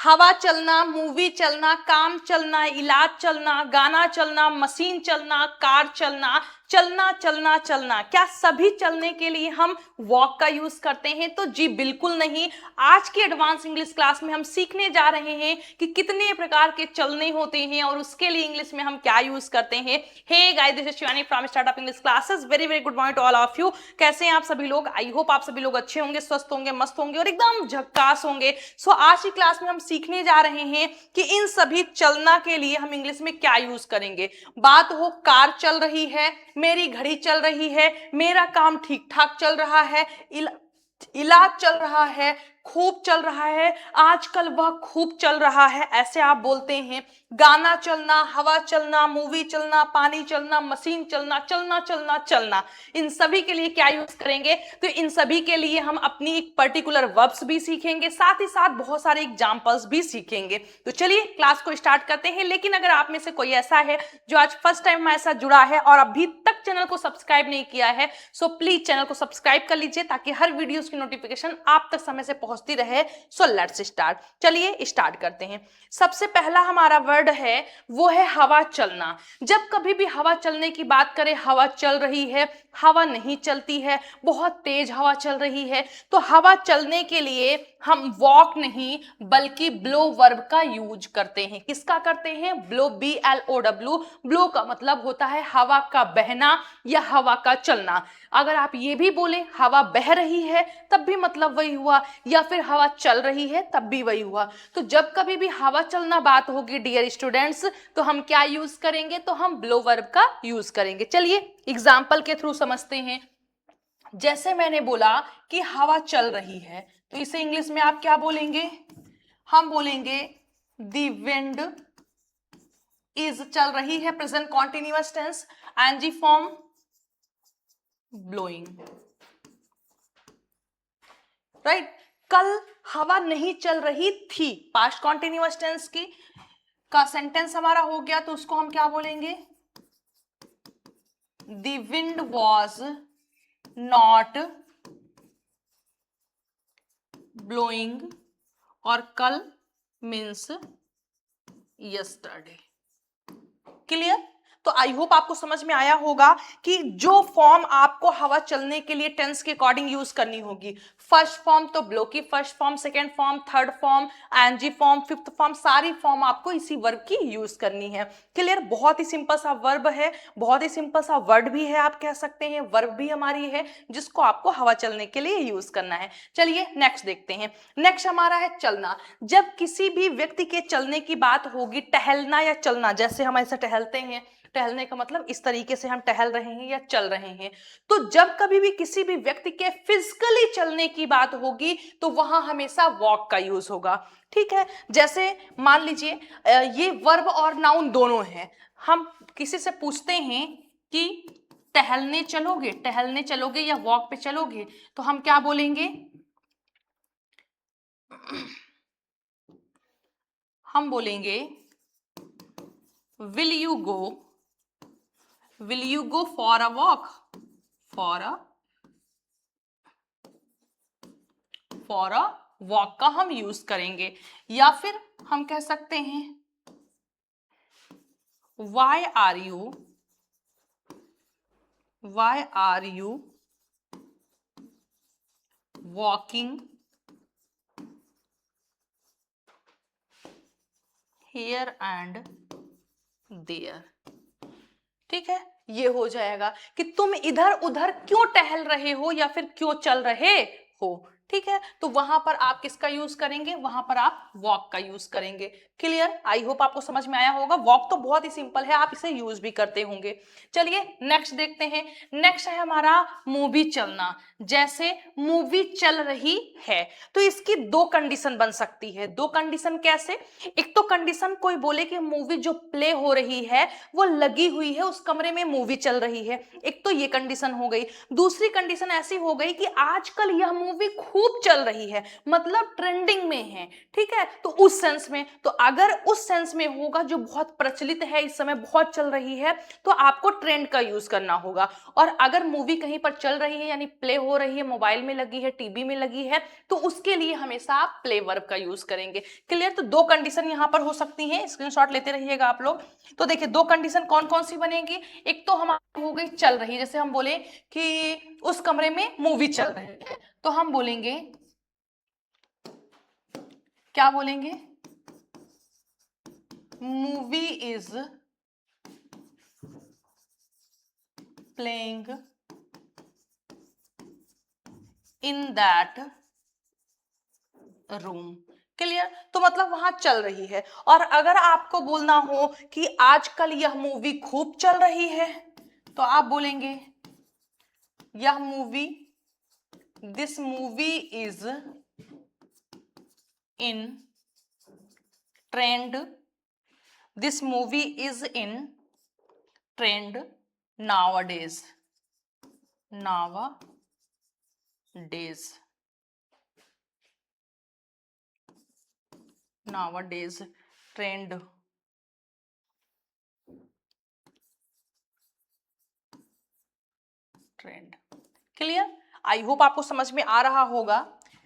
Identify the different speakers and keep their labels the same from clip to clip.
Speaker 1: हवा चलना, मूवी चलना, काम चलना, इलाज चलना, गाना चलना, मशीन चलना, कार चलना, चलना चलना चलना। क्या सभी चलने के लिए हम वॉक का यूज करते हैं? तो जी बिल्कुल नहीं। आज की एडवांस इंग्लिश क्लास में हम सीखने जा रहे हैं कि कितने प्रकार के चलने होते हैं और उसके लिए इंग्लिश में हम क्या यूज करते हैं। Hey guys, this is Shivani from startup English classes. Very very good morning to all of you. कैसे हैं आप सभी लोग? आई होप आप सभी लोग अच्छे होंगे, स्वस्थ होंगे, मस्त होंगे और एकदम झक्कास होंगे। सो आज की क्लास में हम सीखने जा रहे हैं कि इन सभी चलना के लिए हम इंग्लिश में क्या यूज करेंगे। बात हो कार चल रही है, मेरी घड़ी चल रही है, मेरा काम ठीक ठाक चल रहा है, इलाज चल रहा है, खूब चल रहा है, आजकल वह खूब चल रहा है, ऐसे आप बोलते हैं। गाना चलना, हवा चलना, मूवी चलना, पानी चलना, मशीन चलना, चलना चलना चलना, इन सभी के लिए क्या यूज करेंगे? तो इन सभी के लिए हम अपनी एक पर्टिकुलर वर्ब्स भी सीखेंगे, साथ ही साथ बहुत सारे एग्जांपल्स भी सीखेंगे। तो चलिए क्लास को स्टार्ट करते हैं। लेकिन अगर आप में से कोई ऐसा है जो आज फर्स्ट टाइम हमारे साथ जुड़ा है और अभी तक चैनल को सब्सक्राइब नहीं किया है, सो प्लीज चैनल को सब्सक्राइब कर लीजिए ताकि हर वीडियोस की नोटिफिकेशन आप तक समय से पहुंचती रहे। So let's start. चलिए स्टार्ट करते हैं। सबसे पहला हमारा वर्ड है वो है हवा चलना। जब कभी भी हवा चलने की बात करें, हवा चल रही है, हवा नहीं चलती है, बहुत तेज हवा चल रही है, तो हवा चलने के लिए हम वॉक नहीं बल्कि ब्लो वर्ब का यूज करते हैं। किसका करते हैं? Blow, BLOW। ब्लो का मतलब होता है हवा का बहना या हवा का चलना। अगर आप ये भी बोले हवा बह रही है तब भी मतलब वही हुआ, या फिर हवा चल रही है तब भी वही हुआ। तो जब कभी भी हवा चलना बात होगी डियर स्टूडेंट्स, तो हम क्या यूज करेंगे? तो हम ब्लो वर्ब का यूज करेंगे। चलिए एग्जाम्पल के थ्रू समझते हैं। जैसे मैंने बोला कि हवा चल रही है, तो इसे इंग्लिश में आप क्या बोलेंगे? हम बोलेंगे द विंड इज, चल रही है present continuous tense, ING form blowing, right. कल हवा नहीं चल रही थी, पास्ट कॉन्टिन्यूअस टेंस की का सेंटेंस हमारा हो गया, तो उसको हम क्या बोलेंगे? The wind was not blowing, और कल मीन्स यस्टरडे। क्लियर? तो आई होप आपको समझ में आया होगा कि जो फॉर्म आपको हवा चलने के लिए टेंस के अकॉर्डिंग यूज करनी होगी, फर्स्ट फॉर्म तो ब्लो की first form, second form, third form, ING form, fifth form, सारी फॉर्म आपको इसी वर्ब की यूज करनी है। क्लियर? बहुत ही सिंपल सा वर्ब है, बहुत ही सिंपल सा वर्ड भी है, आप कह सकते हैं वर्ब भी हमारी है जिसको आपको हवा चलने के लिए यूज करना है। चलिए नेक्स्ट देखते हैं। नेक्स्ट हमारा है चलना। जब किसी भी व्यक्ति के चलने की बात होगी, टहलना या चलना, जैसे हम ऐसा टहलते हैं, टहलने का मतलब इस तरीके से हम टहल रहे हैं या चल रहे हैं। तो जब कभी भी किसी भी व्यक्ति के फिजिकली चलने की बात होगी तो वहां हमेशा वॉक का यूज होगा। ठीक है? जैसे मान लीजिए ये वर्ब और नाउन दोनों हैं। हम किसी से पूछते हैं कि टहलने चलोगे, टहलने चलोगे या वॉक पे चलोगे, तो हम क्या बोलेंगे? हम बोलेंगे will you go, will you go for a walk, for a walk का हम यूज करेंगे। या फिर हम कह सकते हैं why are you walking here and there। ठीक है? ये हो जाएगा कि तुम इधर उधर क्यों टहल रहे हो या फिर क्यों चल रहे हो। ठीक है? तो वहां पर आप किसका यूज करेंगे? वहां पर आप वॉक का यूज करेंगे। क्लियर? आई होप आपको समझ में आया होगा। वॉक तो बहुत ही सिंपल है, आप इसे यूज भी करते होंगे। चलिए नेक्स्ट देखते हैं। नेक्स्ट है हमारा मूवी चलना। जैसे मूवी चल रही है, तो इसकी दो कंडीशन बन सकती है। दो कंडीशन कैसे? एक तो कंडीशन कोई बोले कि मूवी जो प्ले हो रही है वो लगी हुई है, उस कमरे में मूवी चल रही है, एक तो ये कंडीशन हो गई। दूसरी कंडीशन ऐसी हो गई कि आजकल यह मूवी खूब चल रही है, मतलब ट्रेंडिंग में है, ठीक है, तो उस सेंस में, तो अगर उस सेंस में होगा जो बहुत प्रचलित है, इस समय बहुत चल रही है, तो आपको ट्रेंड का यूज करना होगा। और अगर मूवी कहीं पर चल रही है यानी प्ले हो रही है, मोबाइल में लगी है, टीवी में लगी है, तो उसके लिए हमेशा आप प्ले वर्ब का यूज करेंगे। क्लियर? तो दो कंडीशन यहां पर हो सकती हैं, स्क्रीनशॉट लेते रहिएगा आप लोग। तो देखिए दो कंडीशन कौन कौन सी बनेगी। एक तो हमारी हो गई चल रही, जैसे हम बोले कि उस कमरे में मूवी चल रही है, तो हम बोलेंगे, क्या बोलेंगे, movie is playing in that room. Clear? तो मतलब वहां चल रही है। और अगर आपको बोलना हो कि आजकल यह मूवी खूब चल रही है, तो आप बोलेंगे यह movie, this movie is in trend, this movie is in trend nowadays, nowadays trend, trend. Clear? I hope आपको समझ में आ रहा होगा।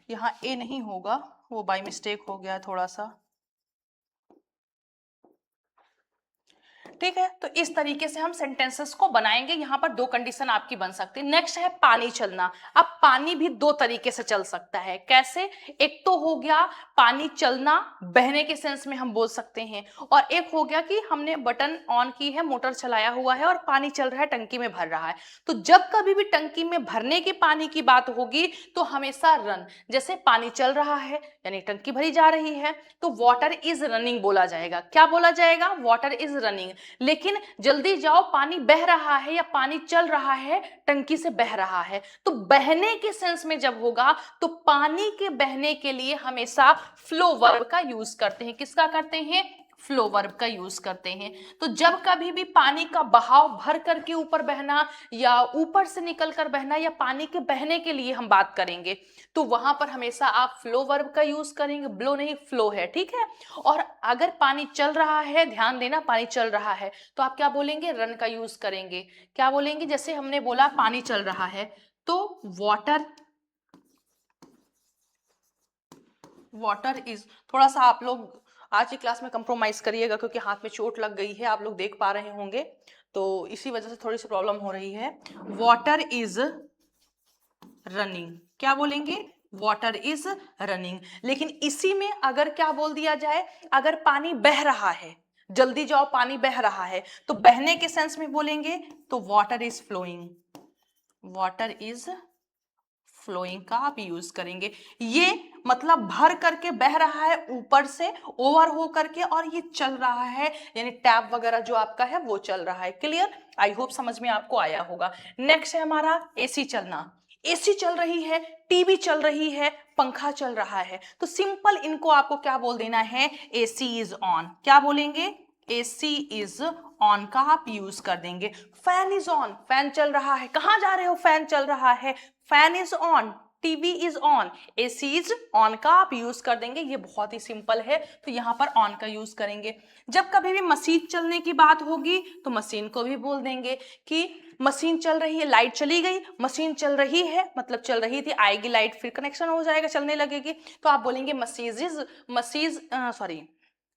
Speaker 1: यहाँ ए नहीं होगा, वो बाय मिस्टेक हो गया थोड़ा सा, ठीक है। तो इस तरीके से हम सेंटेंसेस को बनाएंगे। यहाँ पर दो कंडीशन आपकी बन सकती है। नेक्स्ट है पानी चलना। अब पानी भी दो तरीके से चल सकता है। कैसे? एक तो हो गया पानी चलना, बहने के सेंस में हम बोल सकते हैं, और एक हो गया कि हमने बटन ऑन की है, मोटर चलाया हुआ है और पानी चल रहा है, टंकी में भर रहा है। तो जब कभी भी टंकी में भरने के पानी की बात होगी तो हमेशा रन, जैसे पानी चल रहा है यानी टंकी भरी जा रही है, तो वाटर इज रनिंग बोला जाएगा। क्या बोला जाएगा? Water is running. लेकिन जल्दी जाओ, पानी बह रहा है या पानी चल रहा है, टंकी से बह रहा है। तो बहने के सेंस में जब होगा तो पानी के बहने के लिए हमेशा फ्लो वर्ब का यूज करते हैं। किसका करते हैं? फ्लो वर्ब का यूज करते हैं। तो जब कभी भी पानी का बहाव भर करके ऊपर बहना या ऊपर से निकल कर बहना या पानी के बहने के लिए हम बात करेंगे, तो वहां पर हमेशा आप फ्लो वर्ब का यूज करेंगे। ब्लो नहीं, फ्लो है, ठीक है। और अगर पानी चल रहा है, ध्यान देना, पानी चल रहा है, तो आप क्या बोलेंगे? रन का यूज करेंगे। क्या बोलेंगे? जैसे हमने बोला पानी चल रहा है, तो वाटर इज, थोड़ा सा आप लोग आज की क्लास में कंप्रोमाइज करिएगा क्योंकि हाथ में चोट लग गई है, आप लोग देख पा रहे होंगे, तो इसी वजह से थोड़ी सी प्रॉब्लम हो रही है। Water is running. क्या बोलेंगे? Water is running. लेकिन इसी में अगर क्या बोल दिया जाए, अगर पानी बह रहा है, जल्दी जाओ पानी बह रहा है, तो बहने के सेंस में बोलेंगे तो water is flowing, water is flowing का आप यूज करेंगे। ये मतलब भर करके बह रहा है ऊपर से, ओवर हो करके, और ये चल रहा है यानी टैप वगैरह जो आपका है वो चल रहा है। क्लियर? आई होप समझ में आपको आया होगा। नेक्स्ट है हमारा एसी चलना। एसी चल रही है, टीवी चल रही है, पंखा चल रहा है, तो सिंपल इनको आपको क्या बोल देना है? AC is on. क्या बोलेंगे? एसी इज ऑन का आप यूज कर देंगे। फैन इज ऑन, फैन चल रहा है, कहां जा रहे हो? फैन चल रहा है, fan is on, TV is on, AC is on का आप यूज कर देंगे। ये बहुत ही सिंपल है, तो यहां पर ऑन का यूज करेंगे। जब कभी भी मशीन चलने की बात होगी तो मशीन को भी बोल देंगे कि मशीन चल रही है, लाइट चली गई, मशीन चल रही है मतलब चल रही थी, आएगी लाइट फिर कनेक्शन हो जाएगा, चलने लगेगी, तो आप बोलेंगे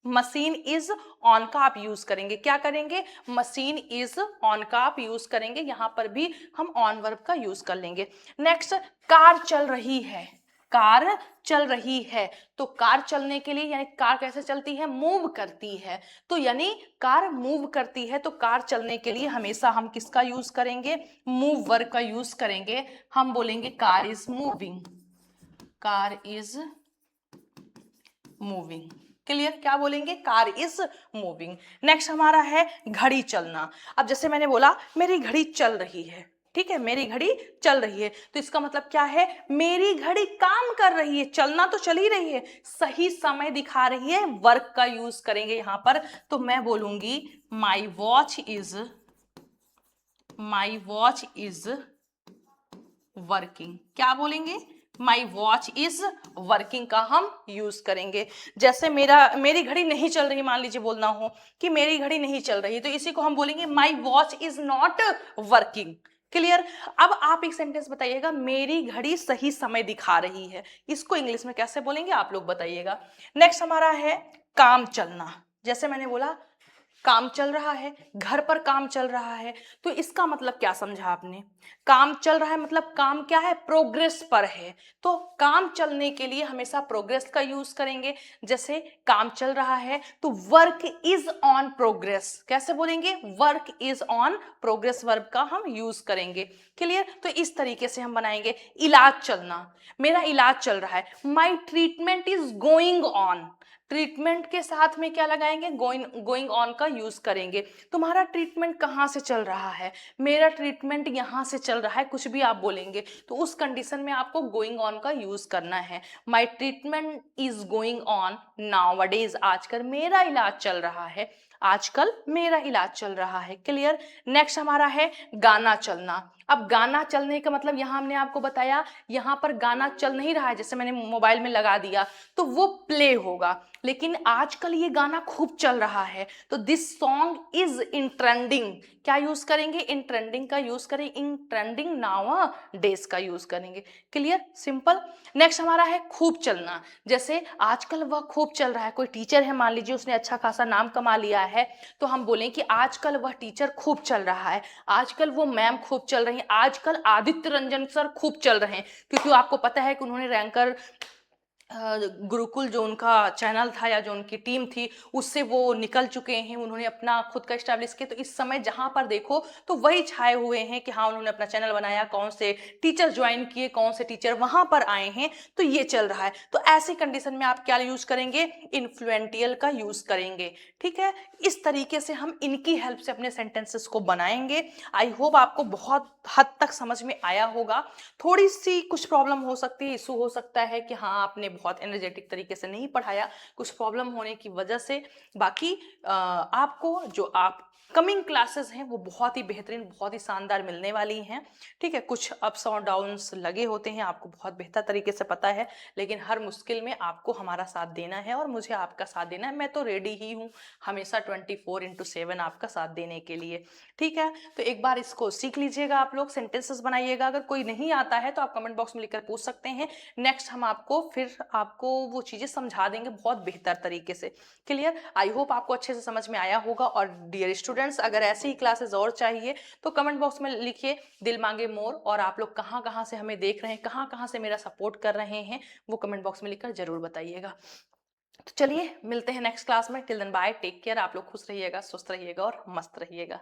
Speaker 1: मशीन इज ऑन का आप यूज करेंगे। क्या करेंगे? मशीन इज ऑन का आप यूज करेंगे। यहां पर भी हम ऑन वर्ब का यूज कर लेंगे। नेक्स्ट, कार चल रही है। कार चल रही है, तो कार चलने के लिए यानी कार कैसे चलती है? मूव करती है। तो यानी कार मूव करती है, तो कार चलने के लिए हमेशा हम किसका यूज करेंगे? मूव वर्ब का यूज करेंगे। हम बोलेंगे car is moving, car is moving. Clear? क्या बोलेंगे? Car is moving. नेक्स्ट हमारा है घड़ी चलना। अब जैसे मैंने बोला मेरी घड़ी चल रही है, ठीक है, मेरी घड़ी चल रही है, तो इसका मतलब क्या है? मेरी घड़ी काम कर रही है, चलना तो चल ही रही है, सही समय दिखा रही है, वर्क का यूज करेंगे यहां पर। तो मैं बोलूंगी माई वॉच इज वर्किंग। क्या बोलेंगे? माई वॉच इज वर्किंग का हम यूज करेंगे। जैसे मेरी घड़ी नहीं चल रही, मान लीजिए बोलना हो कि मेरी घड़ी नहीं चल रही, तो इसी को हम बोलेंगे my watch is not working. Clear. अब आप एक सेंटेंस बताइएगा, मेरी घड़ी सही समय दिखा रही है, इसको इंग्लिश में कैसे बोलेंगे आप लोग बताइएगा। नेक्स्ट हमारा है काम चलना। जैसे मैंने बोला काम चल रहा है, घर पर काम चल रहा है, तो इसका मतलब क्या समझा आपने? काम चल रहा है मतलब काम क्या है? प्रोग्रेस पर है। तो काम चलने के लिए हमेशा प्रोग्रेस का यूज करेंगे। जैसे काम चल रहा है तो वर्क इज ऑन प्रोग्रेस, कैसे बोलेंगे? Work is on progress verb का हम यूज करेंगे। क्लियर। तो इस तरीके से हम बनाएंगे। इलाज चलना, मेरा इलाज चल रहा है, my treatment is going on. Treatment के साथ में क्या लगाएंगे? गोइंग ऑन का यूज करेंगे। तुम्हारा ट्रीटमेंट कहाँ से चल रहा है? मेरा ट्रीटमेंट यहाँ से चल रहा है, कुछ भी आप बोलेंगे तो उस कंडीशन में आपको गोइंग ऑन का यूज करना है। My treatment is going on nowadays, आजकल मेरा इलाज चल रहा है, आजकल मेरा इलाज चल रहा है। क्लियर। नेक्स्ट हमारा है गाना चलना। अब गाना चलने का मतलब यहां हमने आपको बताया, यहां पर गाना चल नहीं रहा है, जैसे मैंने मोबाइल में लगा दिया तो वो प्ले होगा, लेकिन आजकल ये गाना खूब चल रहा है तो this song is in trending. क्या यूज करेंगे? इन ट्रेंडिंग का यूज करेंगे, इन ट्रेंडिंग नाउ डेज का यूज करेंगे। Clear, simple. नेक्स्ट हमारा है खूब चलना। जैसे आजकल वह खूब चल रहा है, कोई टीचर है मान लीजिए, उसने अच्छा खासा नाम कमा लिया है, तो हम बोलें कि आजकल वह टीचर खूब चल रहा है, आजकल वो मैम खूब चल रही है, आजकल आदित्य रंजन सर खूब चल रहे हैं। क्योंकि आपको पता है कि उन्होंने रैंकर गुरुकुल जो उनका चैनल था या जो उनकी टीम थी उससे वो निकल चुके हैं, उन्होंने अपना खुद का एस्टैब्लिश किया। तो इस समय जहां पर देखो तो वही छाए हुए हैं कि हाँ उन्होंने अपना चैनल बनाया, कौन से टीचर ज्वाइन किए, कौन से टीचर वहां पर आए हैं, तो ये चल रहा है। तो ऐसी कंडीशन में आप क्या यूज करेंगे? इन्फ्लुएंटियल का यूज करेंगे। ठीक है, इस तरीके से हम इनकी हेल्प से अपने सेंटेंसेस को बनाएंगे। आई होप आपको बहुत हद तक समझ में आया होगा। थोड़ी सी कुछ प्रॉब्लम हो सकती है, इशू हो सकता है कि हाँ आपने बहुत एनर्जेटिक तरीके से नहीं पढ़ाया, कुछ प्रॉब्लम होने की वजह से। बाकी आपको जो आप कमिंग क्लासेस हैं वो बहुत ही बेहतरीन, बहुत ही शानदार मिलने वाली हैं। ठीक है, कुछ अप्स और डाउन्स लगे होते हैं, आपको बहुत बेहतर तरीके से पता है, लेकिन हर मुश्किल में आपको हमारा साथ देना है और मुझे आपका साथ देना है। मैं तो रेडी ही हूँ हमेशा 24/7 आपका साथ देने के लिए। ठीक है, तो एक बार इसको सीख लीजिएगा, आप लोग सेंटेंसेस बनाइएगा। अगर कोई नहीं आता है तो आप कमेंट बॉक्स में लिखकर पूछ सकते हैं, नेक्स्ट हम आपको वो चीजें समझा देंगे बहुत बेहतर तरीके से। क्लियर। आई होप आपको अच्छे से समझ में आया होगा। और डियर स्टूडेंट्स, अगर ऐसी ही क्लासेस और चाहिए तो कमेंट बॉक्स में लिखिए दिल मांगे मोर, और आप लोग कहाँ कहाँ से हमें देख रहे हैं, कहाँ कहाँ से मेरा सपोर्ट कर रहे हैं, वो कमेंट बॉक्स में लिखकर जरूर बताइएगा। तो चलिए मिलते हैं नेक्स्ट क्लास में। Till then bye, take care. आप लोग खुश रहिएगा, स्वस्थ रहिएगा और मस्त रहिएगा।